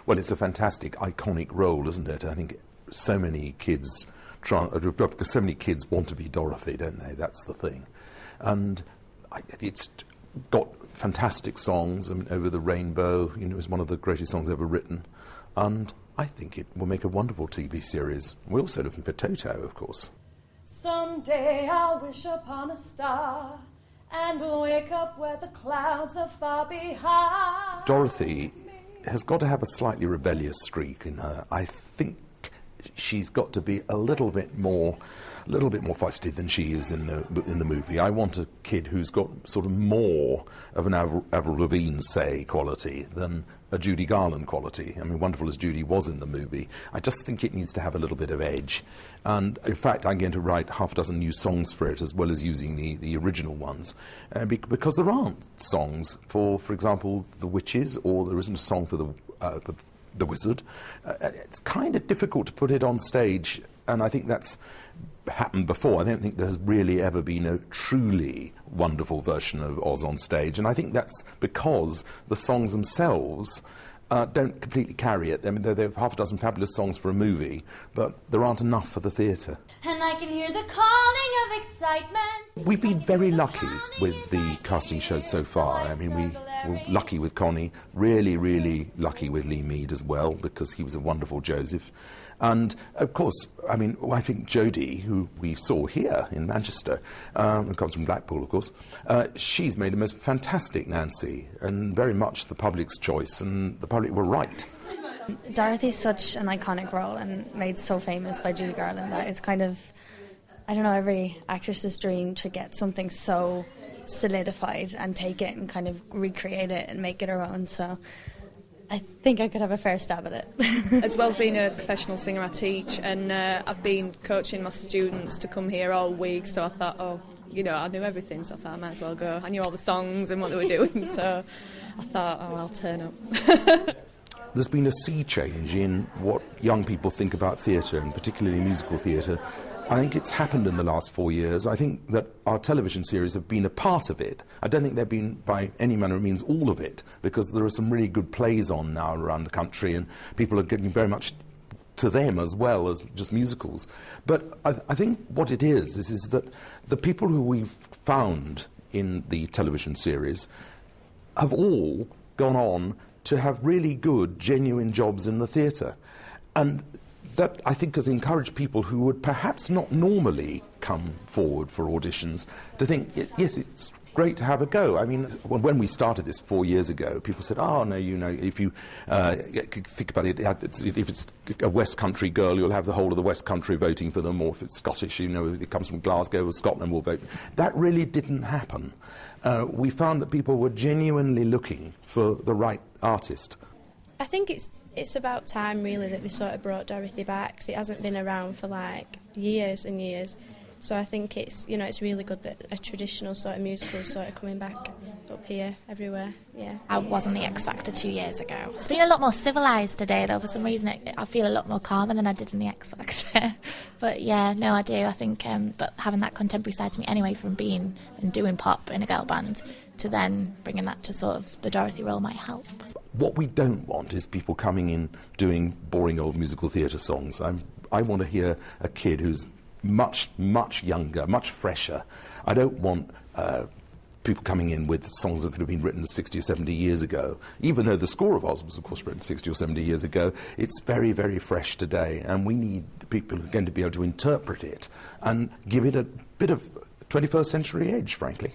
Well, it's a fantastic, iconic role, isn't it? I think so many kids because so many kids want to be Dorothy, don't they? That's the thing. And it's got fantastic songs. I mean, Over the Rainbow, you know, is one of the greatest songs ever written. And I think it will make a wonderful TV series. We're also looking for Toto, of course. Someday I'll wish upon a star and wake up where the clouds are far behind. Dorothy has got to have a slightly rebellious streak in her. I think she's got to be a little bit more feisty than she is in the movie. I want a kid who's got sort of more of an Avril Lavigne, say, quality than a Judy Garland quality. I mean, wonderful as Judy was in the movie, I just think it needs to have a little bit of edge. And in fact, I'm going to write half a dozen new songs for it, as well as using the original ones, because there aren't songs for example, The Witches, or there isn't a song for the Wizard. It's kind of difficult to put it on stage, and I think that's happened before. I don't think there's really ever been a truly wonderful version of Oz on stage, and I think that's because the songs themselves don't completely carry it. I mean, there are half a dozen fabulous songs for a movie, but there aren't enough for the theatre. And I can hear the calling of excitement. We've been very lucky with the casting shows so far. I mean, we were lucky with Connie, really, really lucky with Lee Mead as well, because he was a wonderful Joseph. And, of course, I mean, I think Jodie, who we saw here in Manchester, and comes from Blackpool, of course, she's made a most fantastic Nancy, and very much the public's choice, and the public were right. Dorothy's such an iconic role and made so famous by Judy Garland that it's kind of, I don't know, every actress's dream to get something so solidified and take it and kind of recreate it and make it her own. So I think I could have a fair stab at it. As well as being a professional singer, I teach, and I've been coaching my students to come here all week, so I thought, I knew everything, so I thought I might as well go. I knew all the songs and what they were doing, so I thought, I'll turn up. There's been a sea change in what young people think about theatre, and particularly musical theatre. I think it's happened in the last 4 years. I think that our television series have been a part of it. I don't think they've been, by any manner of means, all of it, because there are some really good plays on now around the country, and people are getting very much to them as well as just musicals. But I think what it is that the people who we've found in the television series have all gone on to have really good, genuine jobs in the theatre. And that, I think, has encouraged people who would perhaps not normally come forward for auditions to think, yes, it's great to have a go. I mean, when we started this 4 years ago, people said, no, if you think about it, if it's a West Country girl, you'll have the whole of the West Country voting for them, or if it's Scottish, if it comes from Glasgow or Scotland, will vote. That really didn't happen. We found that people were genuinely looking for the right artist. I think it's about time, really, that they sort of brought Dorothy back, 'cause it hasn't been around for, years and years. So I think it's really good that a traditional sort of musical is sort of coming back up here, everywhere, yeah. I was on the X Factor 2 years ago. It's been a lot more civilised today, though. For some reason, I feel a lot more calmer than I did in the X Factor. But yeah, no, I do. I think, but having that contemporary side to me anyway, from being and doing pop in a girl band, to then bringing that to sort of the Dorothy role might help. What we don't want is people coming in doing boring old musical theatre songs. I want to hear a kid who's much, much younger, much fresher. I don't want people coming in with songs that could have been written 60 or 70 years ago. Even though the score of Oz was, of course, written 60 or 70 years ago, it's very, very fresh today, and we need people who are going to be able to interpret it and give it a bit of 21st century edge, frankly.